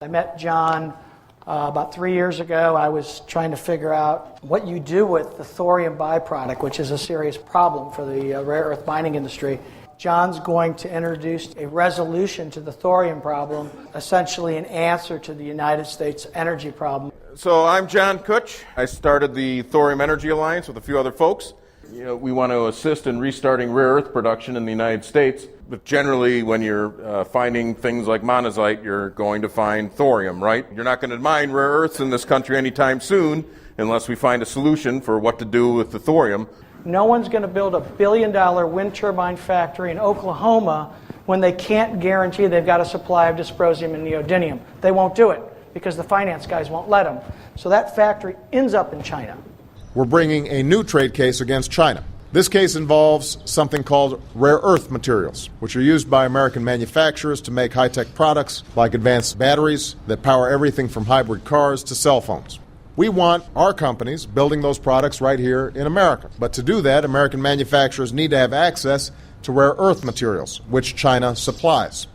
I met John about 3 years ago. I was trying to figure out what you do with the thorium byproduct, which is a serious problem for the rare earth mining industry. John's going to introduce a resolution to the thorium problem, essentially an answer to the United States energy problem. So I'm John Kutch. I started the Thorium Energy Alliance with a few other folks. We want to assist in restarting rare earth production in the United States. But generally, when you're finding things like monazite, you're going to find thorium, right? You're not going to mine rare earths in this country anytime soon unless we find a solution for what to do with the thorium. No one's going to build a billion-dollar wind turbine factory in Oklahoma when they can't guarantee they've got a supply of dysprosium and neodymium. They won't do it because the finance guys won't let them. So that factory ends up in China. We're bringing a new trade case against China. This case involves something called rare earth materials, which are used by American manufacturers to make high-tech products like advanced batteries that power everything from hybrid cars to cell phones. We want our companies building those products right here in America. But to do that, American manufacturers need to have access to rare earth materials, which China supplies.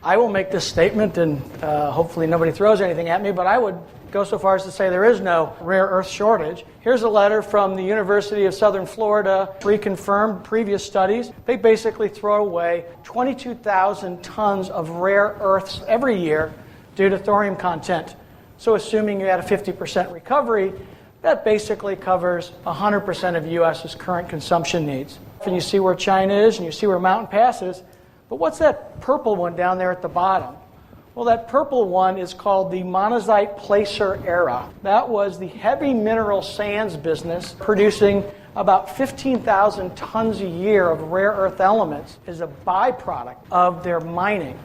I will make this statement, and hopefully nobody throws anything at me, but I would go so far as to say there is no rare earth shortage. Here's a letter from the University of Southern Florida, reconfirmed previous studies. They basically throw away 22,000 tons of rare earths every year due to thorium content. So assuming you had a 50% recovery, that basically covers 100% of U.S.'s current consumption needs. And you see where China is, and you see where Mountain Pass is, but what's that purple one down there at the bottom? Well, that purple one is called the monazite placer era. That was the heavy mineral sands business producing about 15,000 tons a year of rare earth elements as a byproduct of their mining.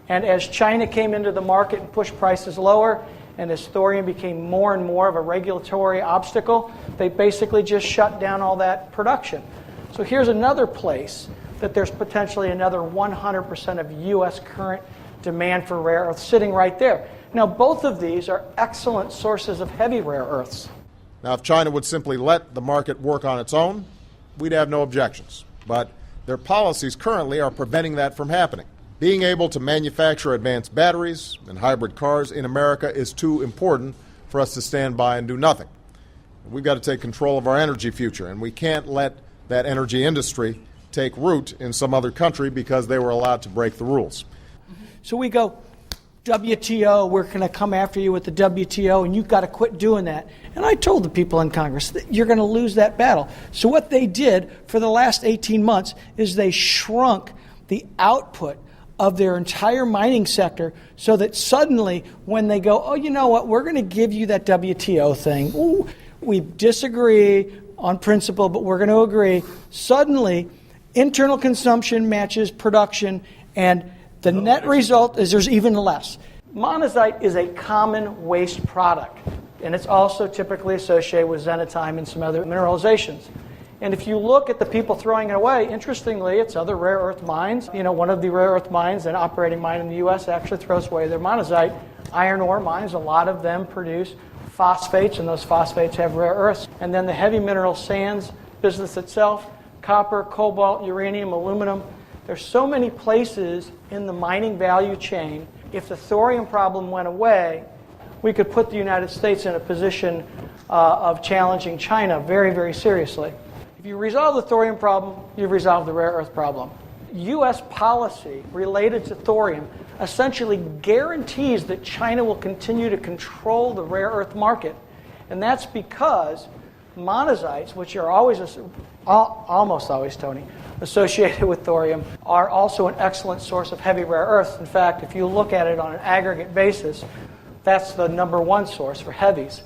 And as China came into the market and pushed prices lower, and as thorium became more and more of a regulatory obstacle, they basically just shut down all that production. So here's another place that there's potentially another 100% of U.S. current demand for rare earths sitting right there. Now, both of these are excellent sources of heavy rare earths. Now, if China would simply let the market work on its own, we'd have no objections. But their policies currently are preventing that from happening. Being able to manufacture advanced batteries and hybrid cars in America is too important for us to stand by and do nothing. We've got to take control of our energy future, and we can't let that energy industry take root in some other country because they were allowed to break the rules. So we go, WTO, we're going to come after you with the WTO, and you've got to quit doing that. And I told the people in Congress that you're going to lose that battle. So what they did for the last 18 months is they shrunk the output of their entire mining sector so that suddenly when they go, oh, you know what, we're going to give you that WTO thing. Ooh, we disagree on principle, but we're going to agree. Suddenly, internal consumption matches production, and the net result is there's even less. Monazite is a common waste product, and it's also typically associated with xenotime and some other mineralizations. And if you look at the people throwing it away, interestingly, it's other rare earth mines. One of the rare earth mines, an operating mine in the U.S., actually throws away their monazite. Iron ore mines, a lot of them produce phosphates, and those phosphates have rare earths. And then the heavy mineral sands business itself, copper, cobalt, uranium, aluminum. There's so many places in the mining value chain. If the thorium problem went away, we could put the United States in a position of challenging China very, very seriously. If you resolve the thorium problem, you've resolved the rare earth problem. U.S. policy related to thorium essentially guarantees that China will continue to control the rare earth market. And that's because monazites, which are almost always, Tony, associated with thorium, are also an excellent source of heavy rare earths. In fact, if you look at it on an aggregate basis, that's the number one source for heavies.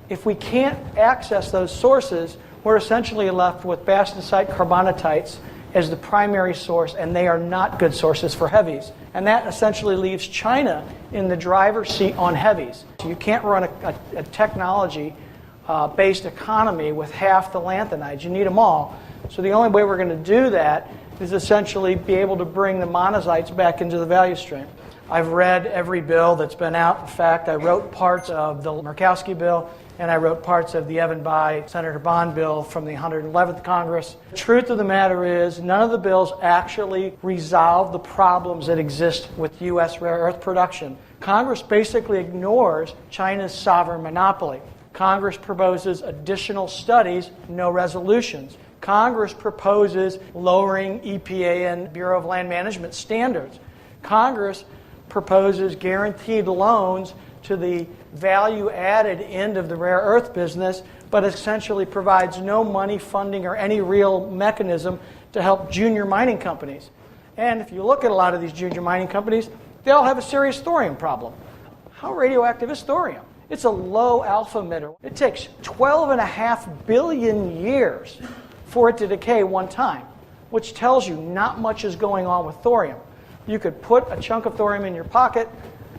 If we can't access those sources, we're essentially left with bastnasite carbonatites as the primary source, and they are not good sources for heavies. And that essentially leaves China in the driver's seat on heavies. So you can't run a technology-based economy with half the lanthanides. You need them all. So the only way we're going to do that is essentially be able to bring the monazites back into the value stream. I've read every bill that's been out. In fact, I wrote parts of the Murkowski bill, and I wrote parts of the Evan Bayh, Senator Bond bill from the 111th Congress. The truth of the matter is, none of the bills actually resolve the problems that exist with U.S. rare earth production. Congress basically ignores China's sovereign monopoly. Congress proposes additional studies, no resolutions. Congress proposes lowering EPA and Bureau of Land Management standards. Congress proposes guaranteed loans to the value-added end of the rare earth business, but essentially provides no money, funding, or any real mechanism to help junior mining companies. And if you look at a lot of these junior mining companies, they all have a serious thorium problem. How radioactive is thorium? It's a low alpha emitter. It takes 12.5 billion years for it to decay one time, which tells you not much is going on with thorium. You could put a chunk of thorium in your pocket.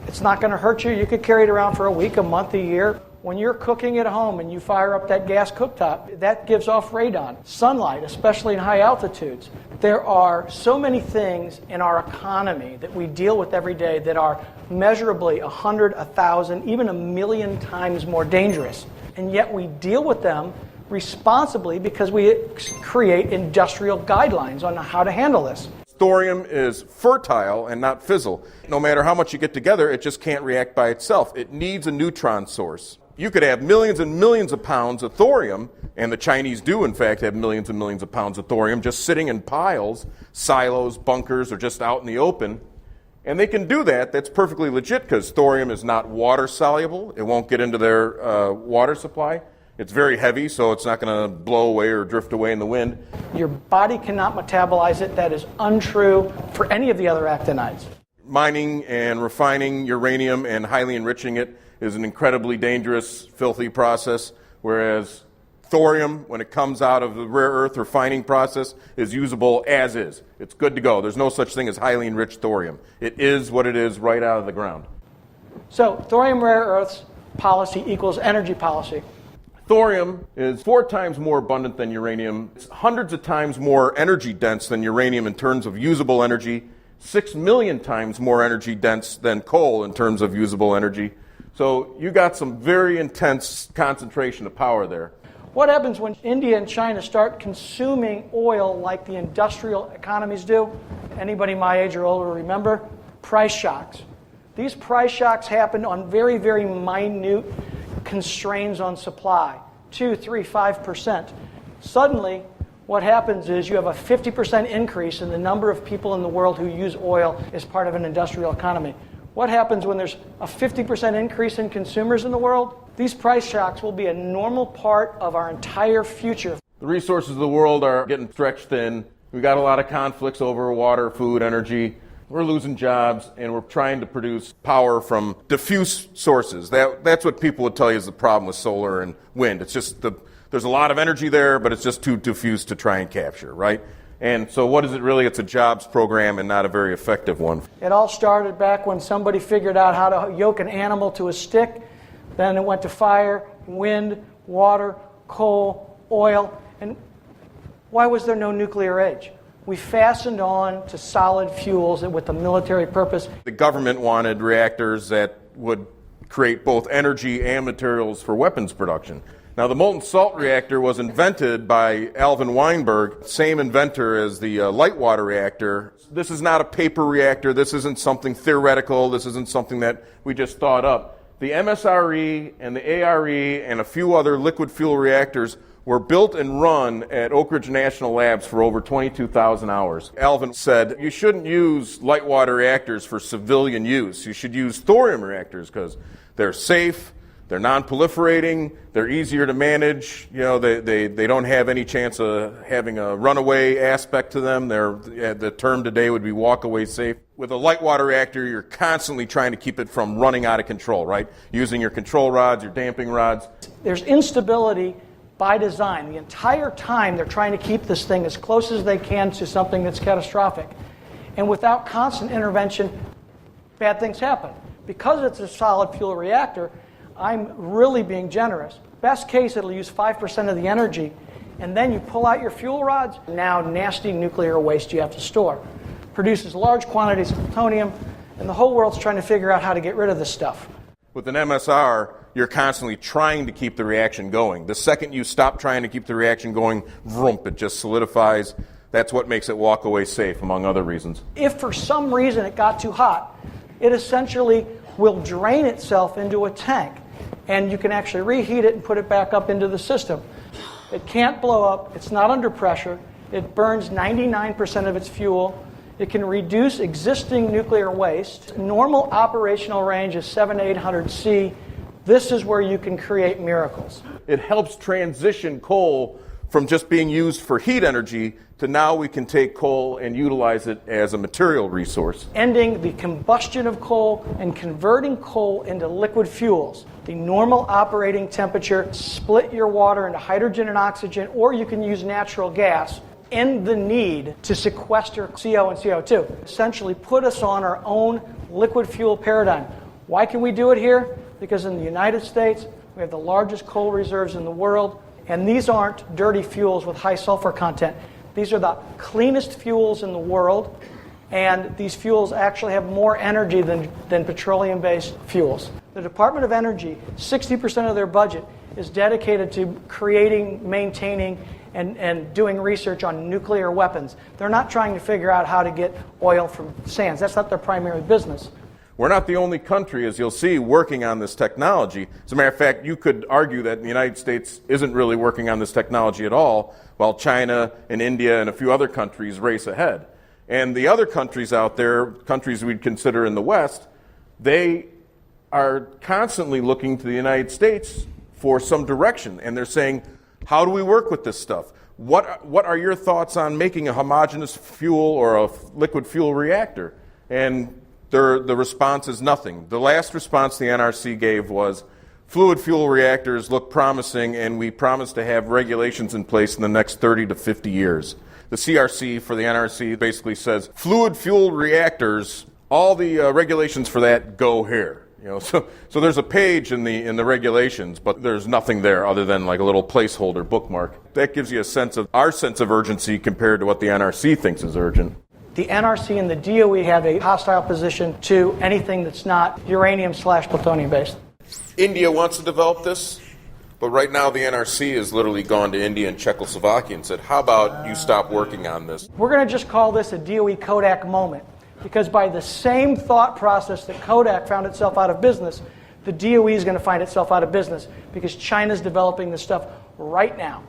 It's not going to hurt you. You could carry it around for a week, a month, a year. When you're cooking at home and you fire up that gas cooktop, that gives off radon. Sunlight, especially in high altitudes. There are so many things in our economy that we deal with every day that are measurably 100, 1,000, even 1,000,000 times more dangerous. And yet we deal with them responsibly because we create industrial guidelines on how to handle this. Thorium is fertile and not fissile. No matter how much you get together, it just can't react by itself. It needs a neutron source. You could have millions and millions of pounds of thorium, and the Chinese do, in fact, have millions and millions of pounds of thorium just sitting in piles, silos, bunkers, or just out in the open. And they can do that. That's perfectly legit because thorium is not water soluble. It won't get into their water supply. It's very heavy, so it's not going to blow away or drift away in the wind. Your body cannot metabolize it. That is untrue for any of the other actinides. Mining and refining uranium and highly enriching it is an incredibly dangerous, filthy process, whereas thorium, when it comes out of the rare earth refining process, is usable as is. It's good to go. There's no such thing as highly enriched thorium. It is what it is right out of the ground. So thorium rare earths policy equals energy policy. Thorium is 4 times more abundant than uranium. It's hundreds of times more energy dense than uranium in terms of usable energy, 6 million times more energy dense than coal in terms of usable energy. So you got some very intense concentration of power there. What happens when India and China start consuming oil like the industrial economies do? Anybody my age or older remember? Price shocks. These price shocks happen on very, very minute constraints on supply, 2, 3, 5%. Suddenly, what happens is you have a 50% increase in the number of people in the world who use oil as part of an industrial economy. What happens when there's a 50% increase in consumers in the world? These price shocks will be a normal part of our entire future. The resources of the world are getting stretched thin. We've got a lot of conflicts over water, food, energy. We're losing jobs, and we're trying to produce power from diffuse sources. That's what people would tell you is the problem with solar and wind. It's just there's a lot of energy there, but it's just too diffuse to try and capture, right? And so what is it really? It's a jobs program and not a very effective one. It all started back when somebody figured out how to yoke an animal to a stick. Then it went to fire, wind, water, coal, oil. And why was there no nuclear age? We fastened on to solid fuels with a military purpose. The government wanted reactors that would create both energy and materials for weapons production. Now, the molten salt reactor was invented by Alvin Weinberg, same inventor as the light water reactor. This is not a paper reactor. This isn't something theoretical. This isn't something that we just thought up. The MSRE and the ARE and a few other liquid fuel reactors were built and run at Oak Ridge National Labs for over 22,000 hours. Alvin said, you shouldn't use light water reactors for civilian use. You should use thorium reactors because they're safe, they're non-proliferating, they're easier to manage. You know, they don't have any chance of having a runaway aspect to them. The term today would be walk-away safe. With a light water reactor, you're constantly trying to keep it from running out of control, right? Using your control rods, your damping rods. There's instability by design. The entire time they're trying to keep this thing as close as they can to something that's catastrophic. And without constant intervention, bad things happen. Because it's a solid fuel reactor, I'm really being generous. Best case, it'll use 5% of the energy, and then you pull out your fuel rods, now nasty nuclear waste you have to store. Produces large quantities of plutonium, And the whole world's trying to figure out how to get rid of this stuff. With an MSR, you're constantly trying to keep the reaction going. The second you stop trying to keep the reaction going, vroom, it just solidifies. That's what makes it walk away safe, among other reasons. If for some reason it got too hot, it essentially will drain itself into a tank. And you can actually reheat it and put it back up into the system. It can't blow up. It's not under pressure. It burns 99% of its fuel. It can reduce existing nuclear waste. Normal operational range is 700 to 800 C. This is where you can create miracles. It helps transition coal from just being used for heat energy to now we can take coal and utilize it as a material resource. Ending the combustion of coal and converting coal into liquid fuels. The normal operating temperature, split your water into hydrogen and oxygen, or you can use natural gas. End the need to sequester CO and CO2. Essentially put us on our own liquid fuel paradigm. Why can we do it here? Because in the United States, we have the largest coal reserves in the world, and these aren't dirty fuels with high sulfur content. These are the cleanest fuels in the world, and these fuels actually have more energy than petroleum-based fuels. The Department of Energy, 60% of their budget is dedicated to creating, maintaining, and doing research on nuclear weapons. They're not trying to figure out how to get oil from sands. That's not their primary business. We're not the only country, as you'll see, working on this technology. As a matter of fact, you could argue that the United States isn't really working on this technology at all, while China and India and a few other countries race ahead. And the other countries out there, countries we'd consider in the West, they are constantly looking to the United States for some direction. And they're saying, how do we work with this stuff? What are your thoughts on making a homogeneous fuel or a liquid fuel reactor? And the response is nothing. The last response the NRC gave was, fluid fuel reactors look promising, and we promise to have regulations in place in the next 30 to 50 years. The CRC for the NRC basically says, fluid fuel reactors, all the regulations for that go here. So there's a page in the regulations, but there's nothing there other than like a little placeholder bookmark. That gives you a sense of our sense of urgency compared to what the NRC thinks is urgent. The NRC and the DOE have a hostile position to anything that's not uranium/plutonium based. India wants to develop this, but right now the NRC has literally gone to India and Czechoslovakia and said, how about you stop working on this? We're going to just call this a DOE Kodak moment, because by the same thought process that Kodak found itself out of business, the DOE is going to find itself out of business because China's developing this stuff right now.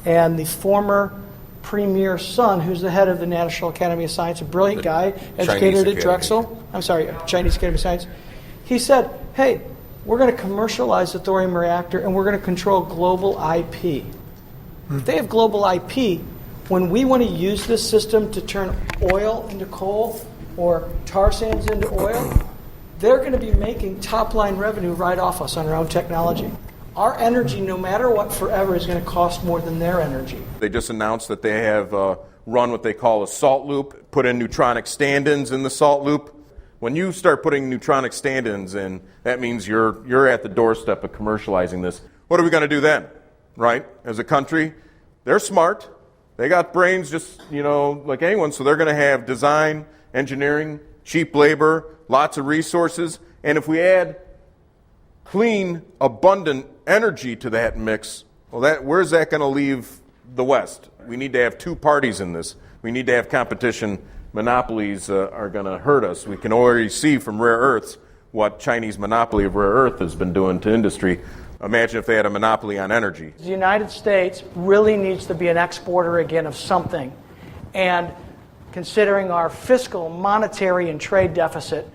And the former premier's son, who's the head of the National Academy of Science, a brilliant guy, educated at Drexel, Chinese Academy of Science, he said, hey, we're going to commercialize the thorium reactor and we're going to control global IP. If they have global IP, when we want to use this system to turn oil into coal or tar sands into oil, they're going to be making top-line revenue right off us on our own technology. Our energy, no matter what, forever is going to cost more than their energy. They just announced that they have run what they call a salt loop, put in neutronic stand-ins in the salt loop. When you start putting neutronic stand-ins in, that means you're at the doorstep of commercializing this. What are we going to do then, right? As a country, they're smart. They got brains just, like anyone, so they're going to have design, engineering, cheap labor, lots of resources. And if we add clean, abundant energy to that mix, well, where's that going to leave the West? We need to have two parties in this. We need to have competition. Monopolies are going to hurt us. We can already see from rare earths what Chinese monopoly of rare earth has been doing to industry. Imagine if they had a monopoly on energy. The United States really needs to be an exporter again of something. And considering our fiscal, monetary, and trade deficit,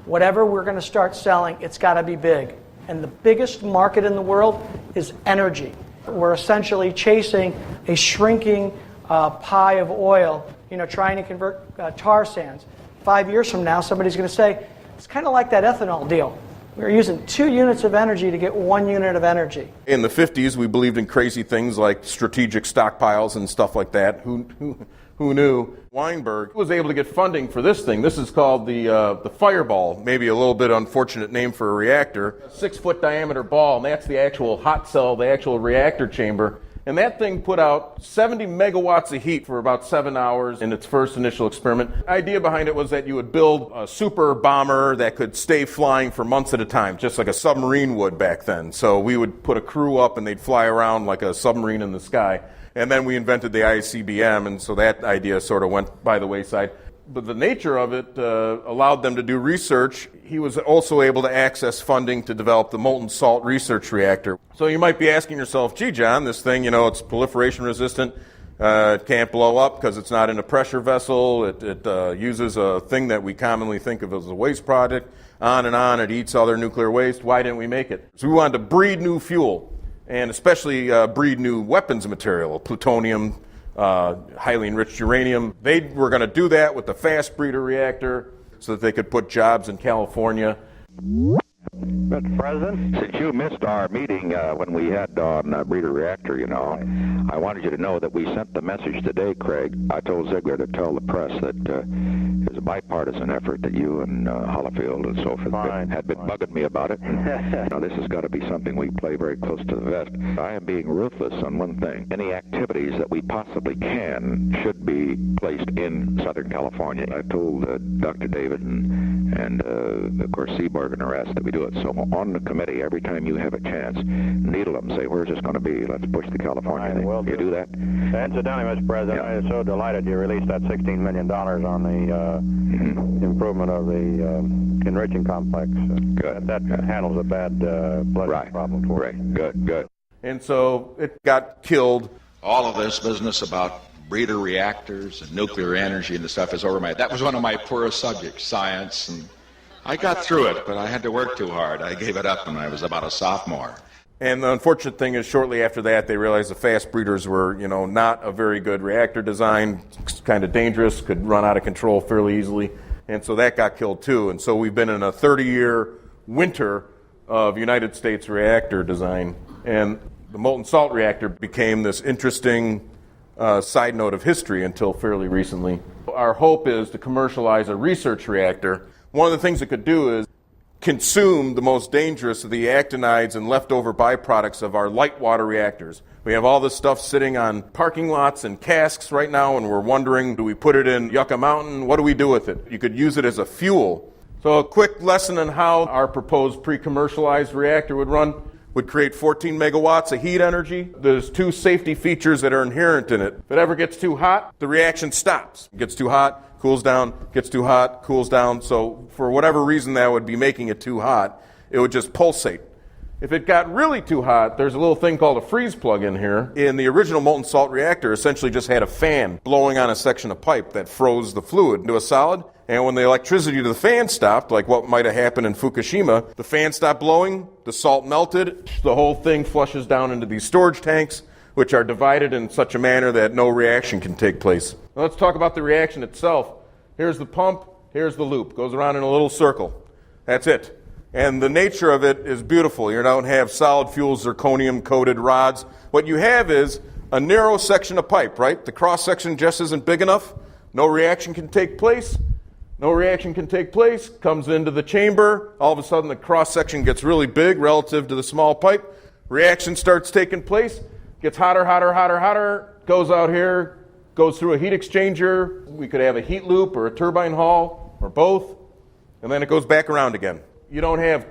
whatever we're going to start selling, it's got to be big. And the biggest market in the world is energy. We're essentially chasing a shrinking pie of oil, trying to convert tar sands. 5 years from now, somebody's going to say, it's kind of like that ethanol deal. We were using 2 units of energy to get 1 unit of energy. In the 50s, we believed in crazy things like strategic stockpiles and stuff like that. Who knew? Weinberg was able to get funding for this thing. This is called the Fireball, maybe a little bit unfortunate name for a reactor. 6-foot diameter ball, and that's the actual hot cell, the actual reactor chamber. And that thing put out 70 megawatts of heat for about 7 hours in its first initial experiment. The idea behind it was that you would build a super bomber that could stay flying for months at a time, just like a submarine would back then. So we would put a crew up and they'd fly around like a submarine in the sky. And then we invented the ICBM, and so that idea sort of went by the wayside. But the nature of it allowed them to do research. He was also able to access funding to develop the molten salt research reactor. So you might be asking yourself, gee, John, this thing, it's proliferation resistant. It can't blow up because it's not in a pressure vessel. It uses a thing that we commonly think of as a waste product. On and on, it eats other nuclear waste. Why didn't we make it? So we wanted to breed new fuel, and especially breed new weapons material, plutonium, highly enriched uranium. They were going to do that with the fast breeder reactor so that they could put jobs in California. Mr. President, since you missed our meeting when we had on breeder reactor, I wanted you to know that we sent the message today, Craig. I told Ziegler to tell the press that it was a bipartisan effort, that you and Hollifield and so forth had been bugging me about it. Now, this has got to be something we play very close to the vest. I am being ruthless on one thing. Any activities that we possibly can should be placed in Southern California. I told Dr. David and of course, Seaborg and the rest that we do it. So on the committee, every time you have a chance, needle them, say, where's this going to be? Let's push the California thing. You do that? Incidentally, Mr. President, I am so delighted you released that $16 million on the improvement of the enriching complex. Good. That handles a bad blood problem for us. Right. Good. And so it got killed. All of this business about breeder reactors and nuclear energy and the stuff is over my head. That was one of my poorest subjects, science, and I got through it, but I had to work too hard. I gave it up when I was about a sophomore. And the unfortunate thing is, shortly after that, they realized the fast breeders were, not a very good reactor design, kind of dangerous, could run out of control fairly easily. And so that got killed too. And so we've been in a 30-year winter of United States reactor design. And the molten salt reactor became this interesting side note of history until fairly recently. Our hope is to commercialize a research reactor. One of the things it could do is consume the most dangerous of the actinides and leftover byproducts of our light water reactors. We have all this stuff sitting on parking lots and casks right now, and we're wondering, do we put it in Yucca Mountain? What do we do with it? You could use it as a fuel. So a quick lesson on how our proposed pre-commercialized reactor would create 14 megawatts of heat energy. There's two safety features that are inherent in it. If it ever gets too hot, the reaction stops. It gets too hot, cools down, gets too hot, cools down. So for whatever reason that would be making it too hot, it would just pulsate. If it got really too hot, there's a little thing called a freeze plug in here. In the original molten salt reactor, essentially just had a fan blowing on a section of pipe that froze the fluid into a solid. And when the electricity to the fan stopped, like what might have happened in Fukushima, the fan stopped blowing, the salt melted, the whole thing flushes down into these storage tanks, which are divided in such a manner that no reaction can take place. Now let's talk about the reaction itself. Here's the pump, here's the loop. Goes around in a little circle. That's it. And the nature of it is beautiful. You don't have solid fuel zirconium-coated rods. What you have is a narrow section of pipe, right? The cross-section just isn't big enough. No reaction can take place. No reaction can take place. Comes into the chamber. All of a sudden, the cross-section gets really big relative to the small pipe. Reaction starts taking place. Gets hotter, goes out here, goes through a heat exchanger. We could have a heat loop or a turbine hall or both. And then it goes back around again. You don't have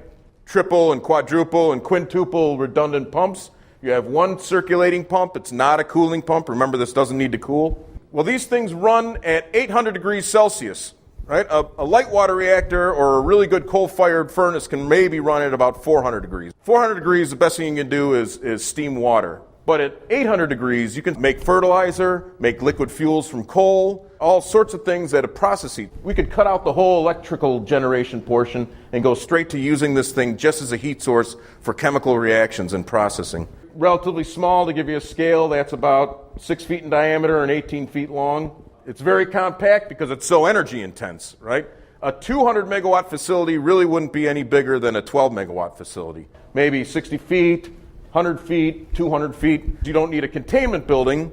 triple and quadruple and quintuple redundant pumps. You have one circulating pump. It's not a cooling pump. Remember, this doesn't need to cool. Well, these things run at 800 degrees Celsius, right? A light water reactor or a really good coal-fired furnace can maybe run at about 400 degrees. 400 degrees, the best thing you can do is steam water. But at 800 degrees, you can make fertilizer, make liquid fuels from coal, all sorts of things at a process heat. We could cut out the whole electrical generation portion and go straight to using this thing just as a heat source for chemical reactions and processing. Relatively small, to give you a scale, that's about 6 feet in diameter and 18 feet long. It's very compact because it's so energy intense, right? A 200 megawatt facility really wouldn't be any bigger than a 12 megawatt facility. Maybe 60 feet, 100 feet, 200 feet. You don't need a containment building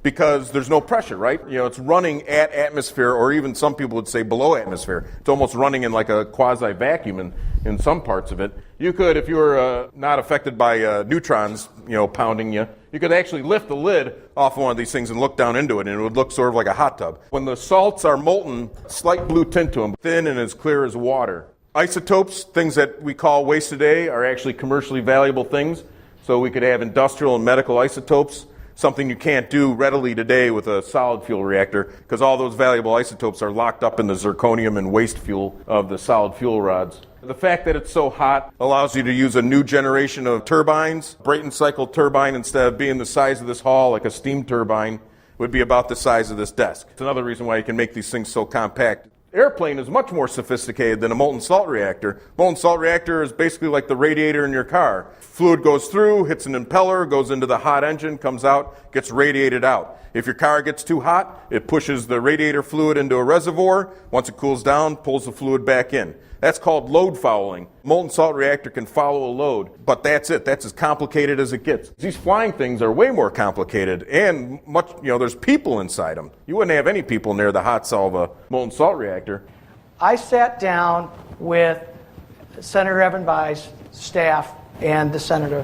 because there's no pressure, right? It's running at atmosphere, or even some people would say below atmosphere. It's almost running in like a quasi-vacuum in some parts of it. You could, if you were not affected by neutrons, pounding you, you could actually lift the lid off one of these things and look down into it, and it would look sort of like a hot tub. When the salts are molten, slight blue tint to them, thin and as clear as water. Isotopes, things that we call waste today, are actually commercially valuable things. So we could have industrial and medical isotopes, something you can't do readily today with a solid fuel reactor, because all those valuable isotopes are locked up in the zirconium and waste fuel of the solid fuel rods. The fact that it's so hot allows you to use a new generation of turbines. Brayton cycle turbine, instead of being the size of this hall, like a steam turbine, would be about the size of this desk. It's another reason why you can make these things so compact. Airplane is much more sophisticated than a molten salt reactor. Molten salt reactor is basically like the radiator in your car. Fluid goes through, hits an impeller, goes into the hot engine, comes out, gets radiated out. If your car gets too hot, it pushes the radiator fluid into a reservoir. Once it cools down, pulls the fluid back in. That's called load fouling. Molten salt reactor can follow a load, but that's it. That's as complicated as it gets. These flying things are way more complicated, and there's people inside them. You wouldn't have any people near the hot cell of a molten salt reactor. I sat down with Senator Evan Bayh's staff and the senator,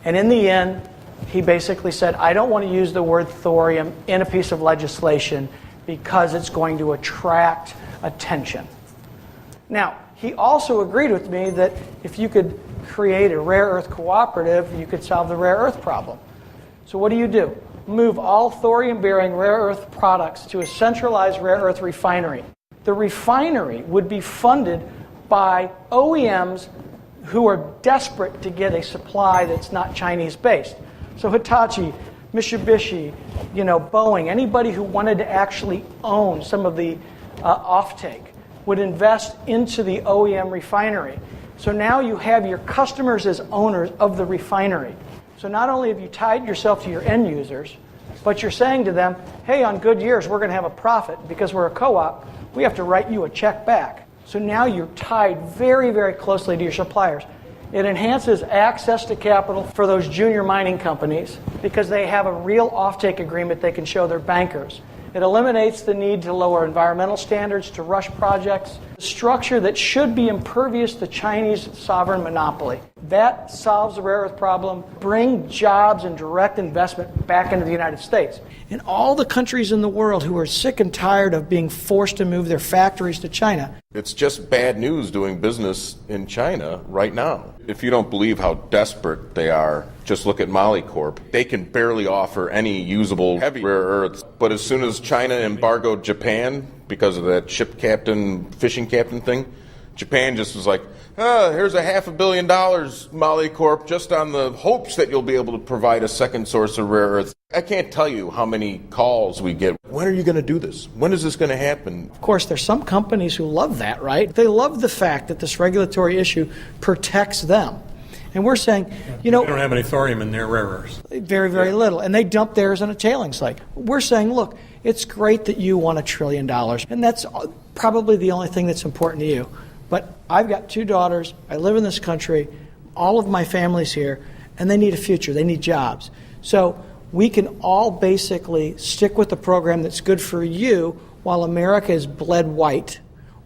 and in the end, he basically said, I don't want to use the word thorium in a piece of legislation because it's going to attract attention. Now, he also agreed with me that if you could create a rare earth cooperative, you could solve the rare earth problem. So what do? Move all thorium-bearing rare earth products to a centralized rare earth refinery. The refinery would be funded by OEMs who are desperate to get a supply that's not Chinese-based. So Hitachi, Mitsubishi, Boeing, anybody who wanted to actually own some of the offtake would invest into the OEM refinery. So now you have your customers as owners of the refinery. So not only have you tied yourself to your end users, but you're saying to them, hey, on good years, we're going to have a profit. Because we're a co-op, we have to write you a check back. So now you're tied very, very closely to your suppliers. It enhances access to capital for those junior mining companies because they have a real offtake agreement they can show their bankers. It eliminates the need to lower environmental standards, to rush projects, a structure that should be impervious to Chinese sovereign monopoly. That solves the rare earth problem, bring jobs and direct investment back into the United States. And all the countries in the world who are sick and tired of being forced to move their factories to China. It's just bad news doing business in China right now. If you don't believe how desperate they are, just look at Molycorp. They can barely offer any usable heavy rare earths. But as soon as China embargoed Japan because of that ship captain, fishing captain thing, Japan just was like, here's $500 million, Molycorp, just on the hopes that you'll be able to provide a second source of rare earths. I can't tell you how many calls we get. When are you going to do this? When is this going to happen? Of course, there's some companies who love that, right? They love the fact that this regulatory issue protects them. And we're saying, they don't have any thorium in their rare earths. Very, very little. And they dump theirs in a tailing site. We're saying, look, it's great that you want $1 trillion. And that's probably the only thing that's important to you. But I've got 2 daughters. I live in this country. All of my family's here. And they need a future. They need jobs. So we can all basically stick with the program that's good for you while America is bled white.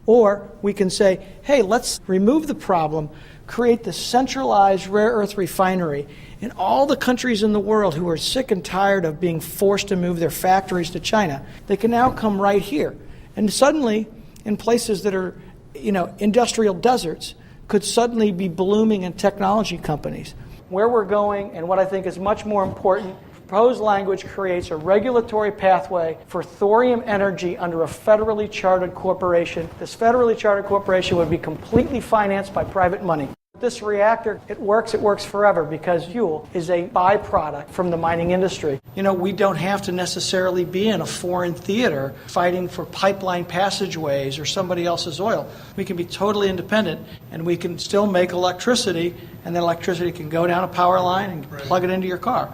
Or we can say, hey, let's remove the problem, create the centralized rare earth refinery, and all the countries in the world who are sick and tired of being forced to move their factories to China, they can now come right here. And suddenly, in places that are, industrial deserts, could suddenly be blooming in technology companies. Where we're going, and what I think is much more important, proposed language creates a regulatory pathway for thorium energy under a federally chartered corporation. This federally chartered corporation would be completely financed by private money. This reactor, it works forever because fuel is a byproduct from the mining industry. We don't have to necessarily be in a foreign theater fighting for pipeline passageways or somebody else's oil. We can be totally independent and we can still make electricity, and that electricity can go down a power line and plug it into your car.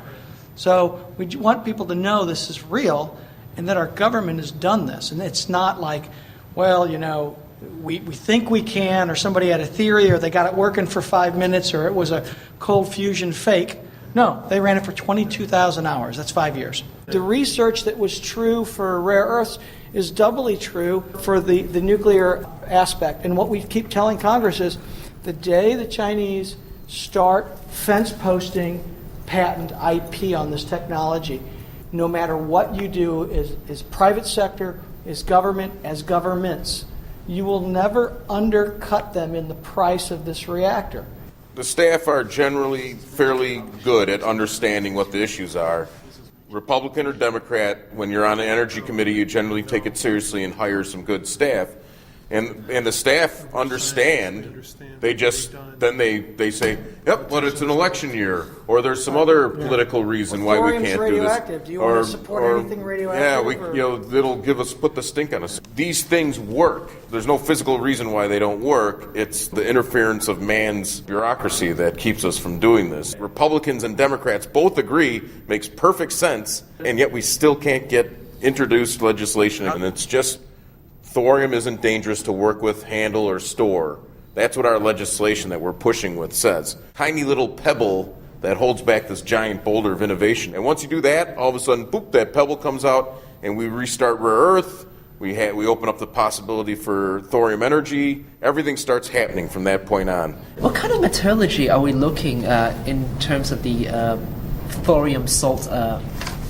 So we want people to know this is real and that our government has done this. And it's not like, we think we can, or somebody had a theory, or they got it working for 5 minutes, or it was a cold fusion fake. No, they ran it for 22,000 hours. That's 5 years. The research that was true for rare earths is doubly true for the nuclear aspect. And what we keep telling Congress is the day the Chinese start fence posting patent IP on this technology, no matter what you do is private sector, is government, as governments, you will never undercut them in the price of this reactor. The staff are generally fairly good at understanding what the issues are. Republican or Democrat, when you're on the Energy Committee, you generally take it seriously and hire some good staff. And the staff understand. They just then they say, "Yep, but it's an election year, or there's some other political reason why we can't do this." Do you want to support anything radioactive? Yeah, it'll put the stink on us. These things work. There's no physical reason why they don't work. It's the interference of man's bureaucracy that keeps us from doing this. Republicans and Democrats both agree, makes perfect sense, and yet we still can't get introduced legislation, and it's just. Thorium isn't dangerous to work with, handle, or store. That's what our legislation that we're pushing with says. Tiny little pebble that holds back this giant boulder of innovation. And once you do that, all of a sudden, boop, that pebble comes out, and we restart rare earth. We open up the possibility for thorium energy. Everything starts happening from that point on. What kind of metallurgy are we looking in terms of the thorium salt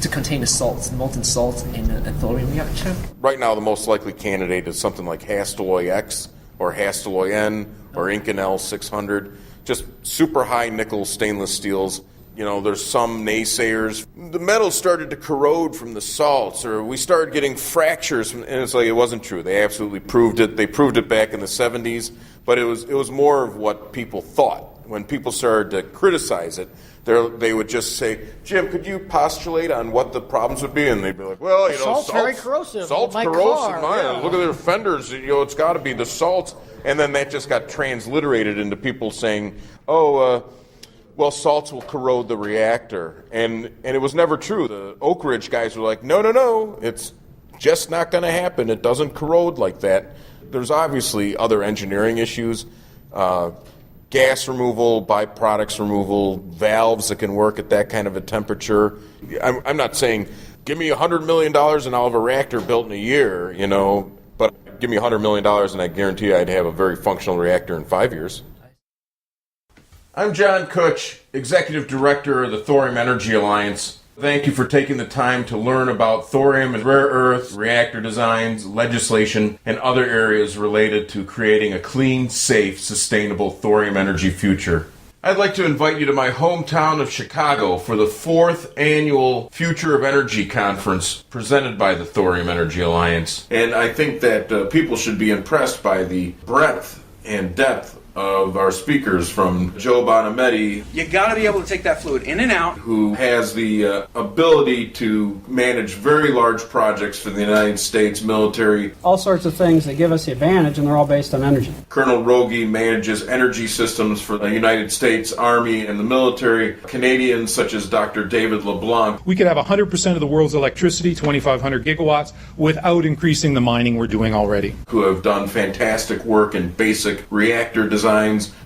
to contain the salts, molten salts in a thorium reactor? Right now, the most likely candidate is something like Hastelloy X or Hastelloy N or Inconel 600, just super high nickel stainless steels. You know, there's some naysayers. The metal started to corrode from the salts, or we started getting fractures, and it's like it wasn't true. They absolutely proved it. They proved it back in the 70s, but it was more of what people thought. When people started to criticize it, they would just say, "Jim, could you postulate on what the problems would be?" And they'd be like, "Well, salt's very corrosive. Salt's My corrosive. car, yeah. Look at their fenders. It's got to be the salts." And then that just got transliterated into people saying, "Oh, well, salts will corrode the reactor," and it was never true. The Oak Ridge guys were like, "No, it's just not going to happen. It doesn't corrode like that." There's obviously other engineering issues. Gas removal, byproducts removal, valves that can work at that kind of a temperature. I'm not saying, give me $100 million and I'll have a reactor built in a year, but give me $100 million and I guarantee I'd have a very functional reactor in 5 years. I'm John Kutch, Executive Director of the Thorium Energy Alliance. Thank you for taking the time to learn about thorium and rare earth, reactor designs, legislation, and other areas related to creating a clean, safe, sustainable thorium energy future. I'd like to invite you to my hometown of Chicago for the 4th annual Future of Energy Conference presented by the Thorium Energy Alliance. And I think that people should be impressed by the breadth and depth of our speakers, from Joe Bonametti. You got to be able to take that fluid in and out. Who has the ability to manage very large projects for the United States military. All sorts of things that give us the advantage, and they're all based on energy. Colonel Rogie manages energy systems for the United States Army and the military. Canadians such as Dr. David LeBlanc. We could have 100% of the world's electricity, 2,500 gigawatts, without increasing the mining we're doing already. Who have done fantastic work in basic reactor designs.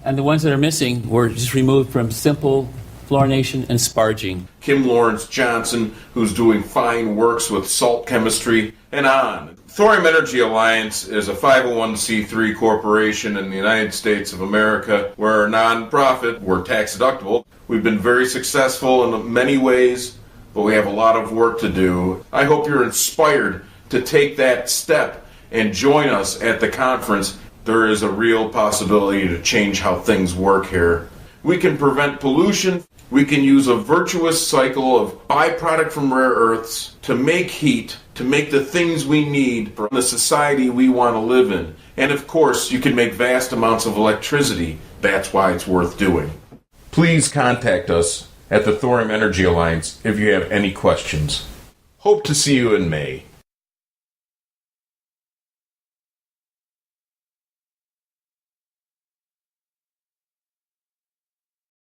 And the ones that are missing were just removed from simple fluorination and sparging. Kim Lawrence Johnson, who's doing fine works with salt chemistry, and on. Thorium Energy Alliance is a 501c3 corporation in the United States of America. We're a nonprofit. We're tax deductible. We've been very successful in many ways, but we have a lot of work to do. I hope you're inspired to take that step and join us at the conference. There is a real possibility to change how things work here. We can prevent pollution. We can use a virtuous cycle of byproduct from rare earths to make heat, to make the things we need for the society we want to live in. And of course, you can make vast amounts of electricity. That's why it's worth doing. Please contact us at the Thorium Energy Alliance if you have any questions. Hope to see you in May.